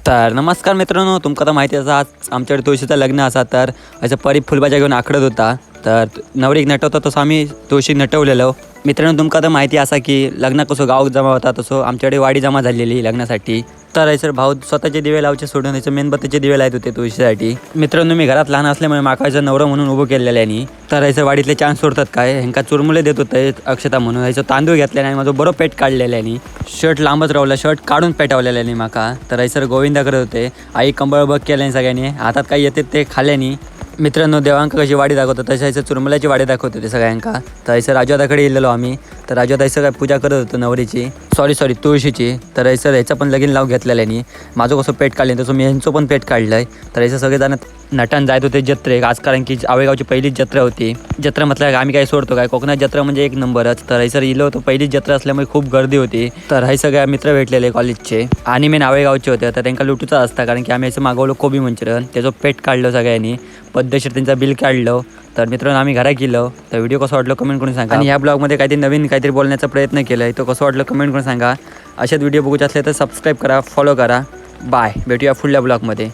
तर नमस्कार मित्रांनो, तुमका तर माहिती असा आज आमच्याकडे तुळशीचं लग्न असा तर असं परी फुलबाजा घेऊन आखडत होता. तर नवरीक नटवतो तसं आम्ही तुळशी नटवलेलो. मित्रांनो तुमका तर माहिती असा की लग्न कसं गाव जमा होता तसं आमच्याकडे वाडी जमा झालेली लग्नासाठी. तर सर भाऊ स्वतःचे दिवे लावचे सोडून याचं मेणबत्तीचे दिवे लावत होते तुळशीसाठी. मित्रांनो मी घरात लहान असल्यामुळे माकाचं नवरा म्हणून उभं केलेल्यानी तर याचं वाडीतले चान्स सोडतात काय ह्यांका चुरमुले देत होते अक्षता म्हणून. याचं तांदूळ घेतल्याने आणि माझं बरोबर पेट काढलेल्यानी शर्ट लांबच रावला शर्ट काढून पेटवलेल्यानी माका. तर सर गोविंदा करत होते. आई कंबळ बघ केल्याने सगळ्यांनी हातात काही येते ते खाल्ल्यानी. मित्रांनो देवांका कशी वाडी दाखवतो तशा याचं चुरमुल्याची वाडी दाखवत होते सगळ्यांका. तर सर राजवादाकडे गेलेलो आम्ही. तर राजवादा काय पूजा करत होतो नवरीची सॉरी तुळशीची. तर सर ह्याचं पण लगीन लाव घेतलेल्यानी माझं कसं पेट काढले तसं मी यांचं पण पेट काढलं आहे. तर याचं सगळेजण नटन जायत होते जत्रेक आज, कारण की आवेगावची पहिलीच जत्रा होती. जत्रा म्हटलं आम्ही काय सोडतो काय, कोकणात जत्रा म्हणजे एक नंबरच. तर सर इलो होतो पहिलीच जत्रा असल्यामुळे खूप गर्दी होती. तर हे सगळे मित्र भेटलेले कॉलेजचे आणि मेन आवेगावचे होते. तर त्यांना लुटूचा असता कारण की आम्ही याचं मागवलं कोबी मंचुरियन, त्याचं पेट काढलं सगळ्यांनी, पद्धतशीर त्यांचं बिल काढलं. तर मित्रांनो आम्ही घरात गेलो. तर व्हिडिओ कसं वाटलं कमेंट करून सांगा. आणि ह्या ब्लॉगमध्ये काहीतरी नवीन काहीतरी बोलण्याचा प्रयत्न केला आहे, तो कसं वाटलं कमेंट करून सांगा. अशाच व्हिडिओ बघूचे असले तर सबस्क्राईब करा, फॉलो करा. बाय, भेटूया पुढल्या ब्लॉगमध्ये.